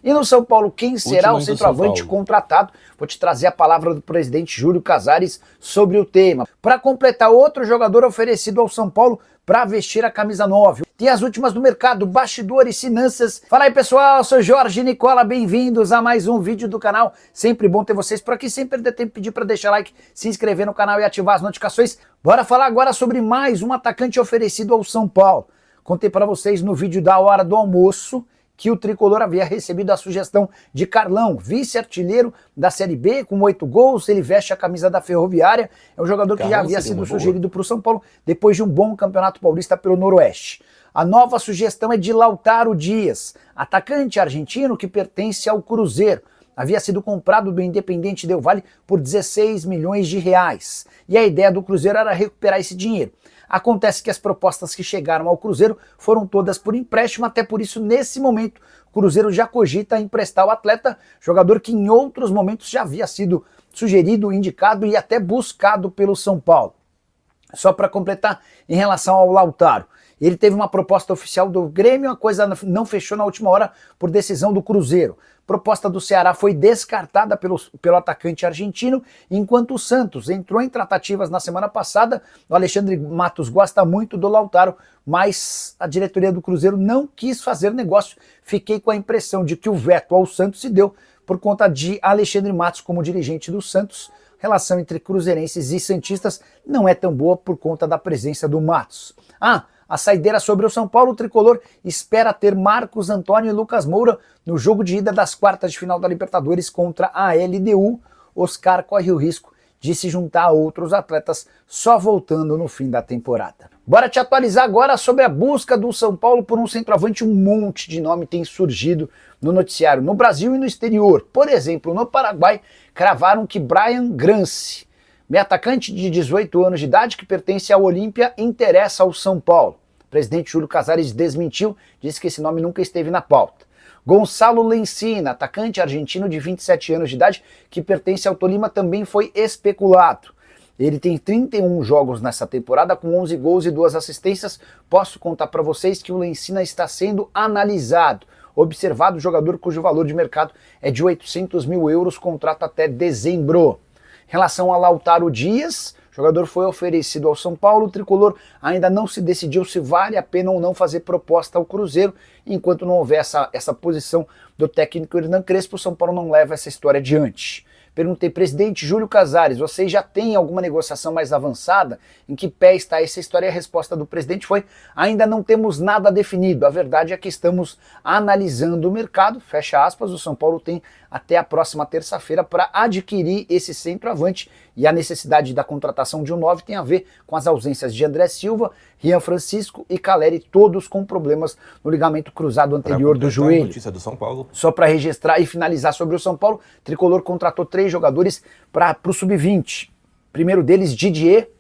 E no São Paulo, quem será o centroavante contratado? Vou te trazer a palavra do presidente Júlio Casares sobre o tema. Para completar, outro jogador oferecido ao São Paulo para vestir a camisa 9. Tem as últimas do mercado, bastidores, finanças. Fala aí, pessoal, eu sou Jorge Nicola, bem-vindos a mais um vídeo do canal. Sempre bom ter vocês por aqui, sem perder tempo, pedir para deixar like, se inscrever no canal e ativar as notificações. Bora falar agora sobre mais um atacante oferecido ao São Paulo. Contei para vocês no vídeo da hora do almoço que o tricolor havia recebido a sugestão de Carlão, vice-artilheiro da Série B, com 8 gols, ele veste a camisa da Ferroviária, é um jogador que já havia sido sugerido para o São Paulo depois de um bom campeonato paulista pelo Noroeste. A nova sugestão é de Lautaro Dias, atacante argentino que pertence ao Cruzeiro. Havia sido comprado do Independiente Del Valle por 16 milhões de reais. E a ideia do Cruzeiro era recuperar esse dinheiro. Acontece que as propostas que chegaram ao Cruzeiro foram todas por empréstimo, até por isso, nesse momento, o Cruzeiro já cogita emprestar o atleta, jogador que em outros momentos já havia sido sugerido, indicado e até buscado pelo São Paulo. Só para completar, em relação ao Lautaro, ele teve uma proposta oficial do Grêmio, a coisa não fechou na última hora por decisão do Cruzeiro. Proposta do Ceará foi descartada pelo atacante argentino, enquanto o Santos entrou em tratativas na semana passada. O Alexandre Matos gosta muito do Lautaro, mas a diretoria do Cruzeiro não quis fazer negócio. Fiquei com a impressão de que o veto ao Santos se deu por conta de Alexandre Matos como dirigente do Santos. Relação entre cruzeirenses e santistas não é tão boa por conta da presença do Matos. A saideira sobre o São Paulo, o tricolor espera ter Marcos Antônio e Lucas Moura no jogo de ida das quartas de final da Libertadores contra a LDU. Oscar corre o risco de se juntar a outros atletas só voltando no fim da temporada. Bora te atualizar agora sobre a busca do São Paulo por um centroavante. Um monte de nome tem surgido no noticiário no Brasil e no exterior. Por exemplo, no Paraguai, cravaram que Brian Grance, meio atacante de 18 anos de idade que pertence ao Olímpia, interessa ao São Paulo. O presidente Júlio Casares desmentiu, disse que esse nome nunca esteve na pauta. Gonçalo Lencina, atacante argentino de 27 anos de idade, que pertence ao Tolima, também foi especulado. Ele tem 31 jogos nessa temporada, com 11 gols e 2 assistências. Posso contar para vocês que o Lencina está sendo analisado. Observado, jogador cujo valor de mercado é de 800 mil euros, contrato até dezembro. Em relação a Lautaro Dias, o jogador foi oferecido ao São Paulo, o tricolor ainda não se decidiu se vale a pena ou não fazer proposta ao Cruzeiro. Enquanto não houver essa posição do técnico Hernan Crespo, o São Paulo não leva essa história adiante. Perguntei, presidente Júlio Casares, vocês já têm alguma negociação mais avançada? Em que pé está essa história? E a resposta do presidente foi, ainda não temos nada definido. A verdade é que estamos analisando o mercado, fecha aspas, o São Paulo tem até a próxima terça-feira para adquirir esse centroavante. E a necessidade da contratação de um 9 tem a ver com as ausências de André Silva, Rian Francisco e Caleri, todos com problemas no ligamento cruzado anterior do joelho. Notícia do São Paulo. Só para registrar e finalizar sobre o São Paulo, o tricolor contratou 3 jogadores para o Sub-20. Primeiro deles, Didier,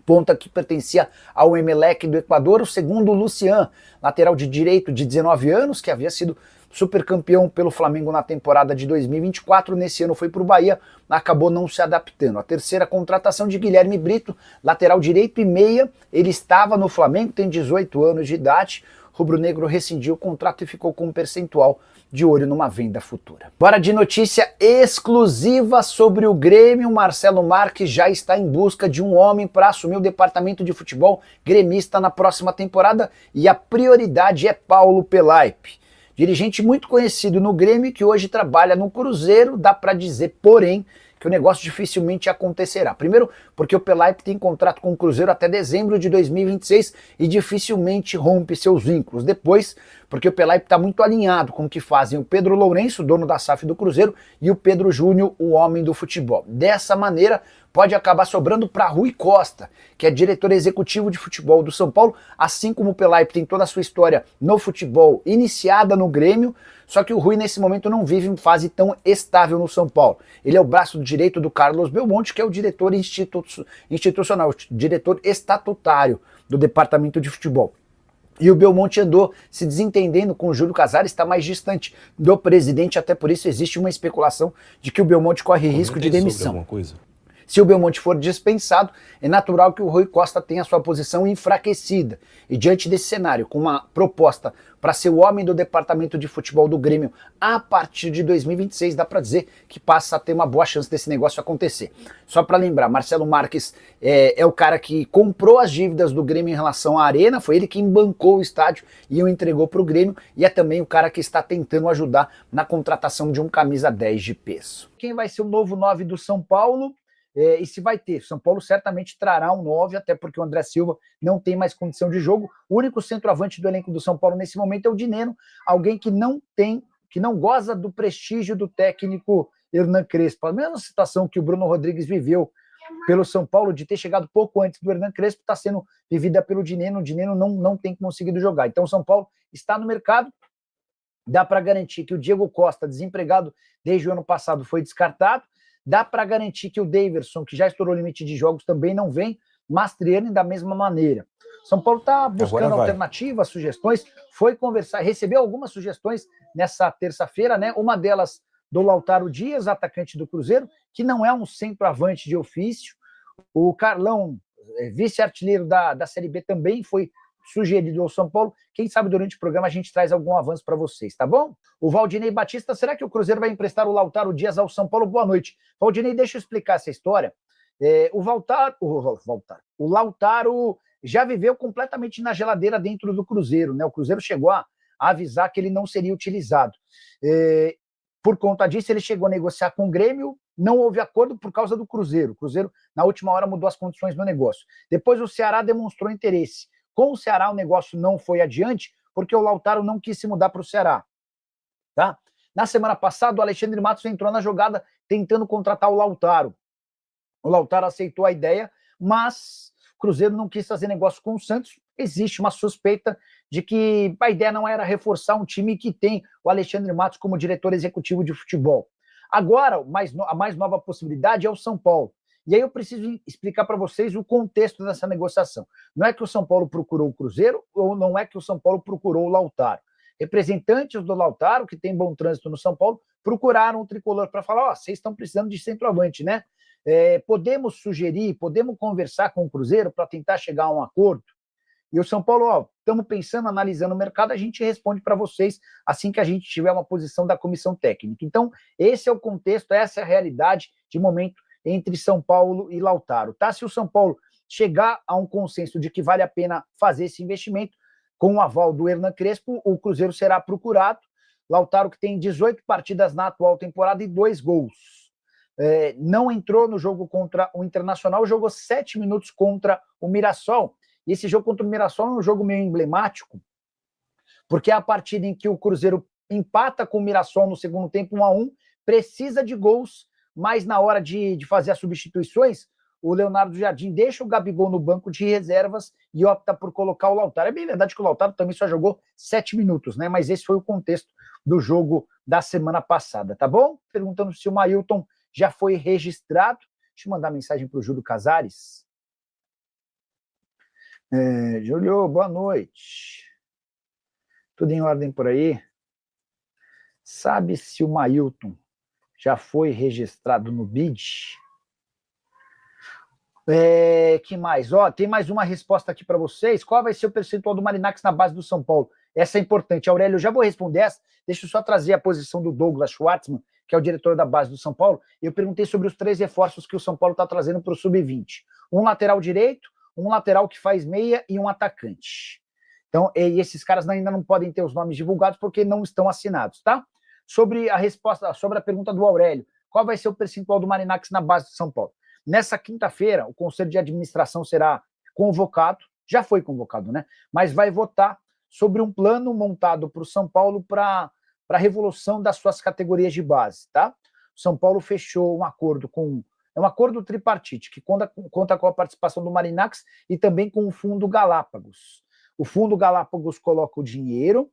ponta que pertencia ao Emelec do Equador. O segundo, Lucian, lateral de direito de 19 anos, que havia sido supercampeão pelo Flamengo na temporada de 2024, nesse ano foi para o Bahia, acabou não se adaptando. A terceira contratação de Guilherme Brito, lateral direito e meia, ele estava no Flamengo, tem 18 anos de idade, rubro-negro rescindiu o contrato e ficou com um percentual de olho numa venda futura. Bora de notícia exclusiva sobre o Grêmio. Marcelo Marques já está em busca de um homem para assumir o departamento de futebol gremista na próxima temporada e a prioridade é Paulo Pelaipe. Dirigente muito conhecido no Grêmio, que hoje trabalha no Cruzeiro, dá para dizer, porém, que o negócio dificilmente acontecerá. Primeiro, porque o Pelaipe tem contrato com o Cruzeiro até dezembro de 2026 e dificilmente rompe seus vínculos. Depois, porque o Pelaipe está muito alinhado com o que fazem o Pedro Lourenço, dono da SAF do Cruzeiro, e o Pedro Júnior, o homem do futebol. Dessa maneira, pode acabar sobrando para Rui Costa, que é diretor executivo de futebol do São Paulo, assim como o Pelaipe tem toda a sua história no futebol iniciada no Grêmio, só que o Rui nesse momento não vive em fase tão estável no São Paulo. Ele é o braço direito do Carlos Belmonte, que é o diretor institucional, diretor estatutário do departamento de futebol. E o Belmonte andou se desentendendo com o Júlio Casares, está mais distante do presidente, até por isso existe uma especulação de que o Belmonte corre risco de demissão. Se o Belmonte for dispensado, é natural que o Rui Costa tenha sua posição enfraquecida. E diante desse cenário, com uma proposta para ser o homem do departamento de futebol do Grêmio a partir de 2026, dá para dizer que passa a ter uma boa chance desse negócio acontecer. Só para lembrar, Marcelo Marques é o cara que comprou as dívidas do Grêmio em relação à Arena, foi ele quem bancou o estádio e o entregou para o Grêmio, e é também o cara que está tentando ajudar na contratação de um camisa 10 de peso. Quem vai ser o novo 9 do São Paulo? E se vai ter, São Paulo certamente trará um 9, até porque o André Silva não tem mais condição de jogo. O único centroavante do elenco do São Paulo nesse momento é o Dineno, alguém que não goza do prestígio do técnico Hernan Crespo. A mesma situação que o Bruno Rodrigues viveu pelo São Paulo, de ter chegado pouco antes do Hernan Crespo, está sendo vivida pelo Dineno. O Dineno não tem conseguido jogar. Então o São Paulo está no mercado. Dá para garantir que o Diego Costa, desempregado desde o ano passado, foi descartado. Dá para garantir que o Daverson, que já estourou o limite de jogos, também não vem. Mastriani da mesma maneira. São Paulo está buscando alternativas, sugestões, foi conversar, recebeu algumas sugestões nessa terça-feira, né? Uma delas do Lautaro Dias, atacante do Cruzeiro, que não é um centroavante de ofício. O Carlão, vice-artilheiro da Série B, também foi sugerido ao São Paulo. Quem sabe durante o programa a gente traz algum avanço para vocês, tá bom? O Valdinei Batista, será que o Cruzeiro vai emprestar o Lautaro Dias ao São Paulo? Boa noite. Valdinei, deixa eu explicar essa história. O Lautaro já viveu completamente na geladeira dentro do Cruzeiro, né? O Cruzeiro chegou a avisar que ele não seria utilizado. Por conta disso, ele chegou a negociar com o Grêmio, não houve acordo por causa do Cruzeiro. O Cruzeiro, na última hora, mudou as condições do negócio. Depois o Ceará demonstrou interesse. Com o Ceará o negócio não foi adiante, porque o Lautaro não quis se mudar para o Ceará. Tá? Na semana passada, o Alexandre Matos entrou na jogada tentando contratar o Lautaro. O Lautaro aceitou a ideia, mas o Cruzeiro não quis fazer negócio com o Santos. Existe uma suspeita de que a ideia não era reforçar um time que tem o Alexandre Matos como diretor executivo de futebol. Agora, a mais nova possibilidade é o São Paulo. E aí eu preciso explicar para vocês o contexto dessa negociação. Não é que o São Paulo procurou o Cruzeiro, ou não é que o São Paulo procurou o Lautaro. Representantes do Lautaro, que tem bom trânsito no São Paulo, procuraram o Tricolor para falar, vocês estão precisando de centroavante, né? Podemos sugerir, podemos conversar com o Cruzeiro para tentar chegar a um acordo? E o São Paulo, estamos pensando, analisando o mercado, a gente responde para vocês assim que a gente tiver uma posição da comissão técnica. Então, esse é o contexto, essa é a realidade de momento entre São Paulo e Lautaro. Tá? Se o São Paulo chegar a um consenso de que vale a pena fazer esse investimento, com o aval do Hernan Crespo, o Cruzeiro será procurado. Lautaro, que tem 18 partidas na atual temporada e 2 gols. Não entrou no jogo contra o Internacional, jogou 7 minutos contra o Mirassol. E esse jogo contra o Mirassol é um jogo meio emblemático, porque é a partida em que o Cruzeiro empata com o Mirassol no segundo tempo, 1-1, precisa de gols, mas na hora de fazer as substituições, o Leonardo Jardim deixa o Gabigol no banco de reservas e opta por colocar o Lautaro. É bem verdade que o Lautaro também só jogou 7 minutos, né? Mas esse foi o contexto do jogo da semana passada, tá bom? Perguntando se o Mailton já foi registrado. Deixa eu mandar mensagem para o Júlio Casares. Júlio, boa noite. Tudo em ordem por aí? Sabe se o Mailton já foi registrado no BID? Que mais? Tem mais uma resposta aqui para vocês. Qual vai ser o percentual do Marinacks na base do São Paulo? Essa é importante. Aurélio, eu já vou responder essa. Deixa eu só trazer a posição do Douglas Schwartzman, que é o diretor da base do São Paulo. Eu perguntei sobre os 3 reforços que o São Paulo está trazendo para o Sub-20. Um lateral direito, um lateral que faz meia e um atacante. Então, e esses caras ainda não podem ter os nomes divulgados porque não estão assinados, tá? Sobre a resposta, sobre a pergunta do Aurélio, qual vai ser o percentual do Marinacks na base do São Paulo? Nessa quinta-feira, o Conselho de Administração será convocado, já foi convocado, né? Mas vai votar sobre um plano montado para o São Paulo para a revolução das suas categorias de base, tá? O São Paulo fechou um acordo é um acordo tripartite, que conta com a participação do Marinacks e também com o Fundo Galápagos. O Fundo Galápagos coloca o dinheiro,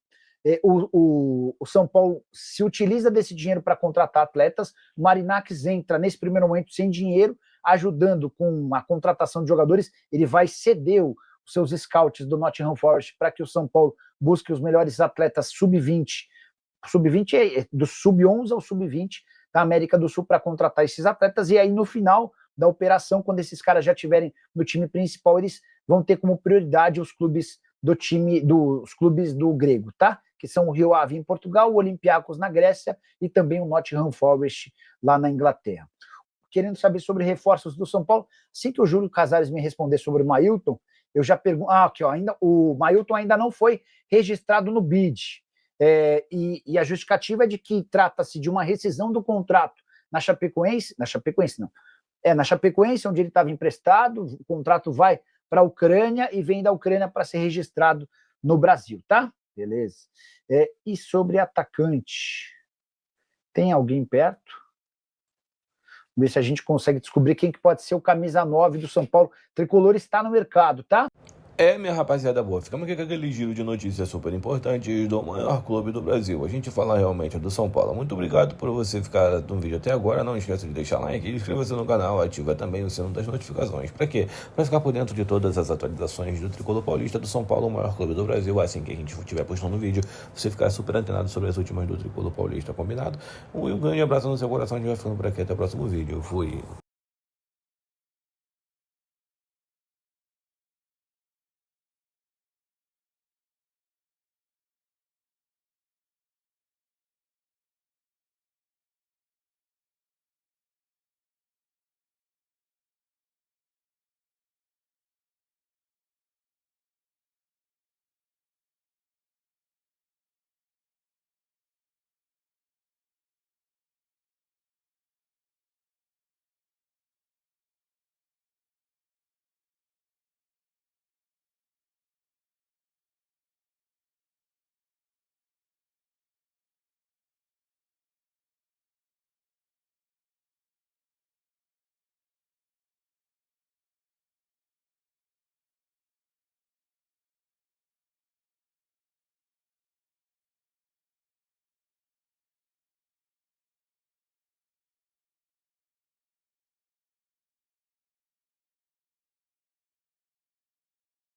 o São Paulo se utiliza desse dinheiro para contratar atletas, o Marinacks entra nesse primeiro momento sem dinheiro, ajudando com a contratação de jogadores, ele vai ceder os seus scouts do Nottingham Forest para que o São Paulo busque os melhores atletas sub-20, do sub-11 ao sub-20 da América do Sul para contratar esses atletas, e aí no final da operação. Quando esses caras já estiverem no time principal, eles vão ter como prioridade os clubes dos clubes do grego, tá? Que são o Rio Ave em Portugal, o Olympiacos na Grécia e também o Nottingham Forest lá na Inglaterra. Querendo saber sobre reforços do São Paulo, assim que o Júlio Casares me responder sobre o Mailton, eu já pergunto. Aqui, ó, o Mailton ainda não foi registrado no BID. E a justificativa é de que trata-se de uma rescisão do contrato na Chapecoense, onde ele estava emprestado, o contrato vai para a Ucrânia e vem da Ucrânia para ser registrado no Brasil, tá? Beleza. E sobre atacante, tem alguém perto? Ver se a gente consegue descobrir quem que pode ser o camisa 9 do São Paulo. Tricolor está no mercado, tá? Minha rapaziada boa, ficamos aqui com aquele giro de notícias super importantes do maior clube do Brasil. A gente fala realmente do São Paulo. Muito obrigado por você ficar no vídeo até agora. Não esqueça de deixar like, inscreva-se no canal, ativa também o sino das notificações. Para quê? Para ficar por dentro de todas as atualizações do Tricolor Paulista do São Paulo, o maior clube do Brasil. Assim que a gente estiver postando o vídeo, você ficar super antenado sobre as últimas do Tricolor Paulista, combinado? Um grande abraço no seu coração, a gente vai ficando por aqui até o próximo vídeo. Fui!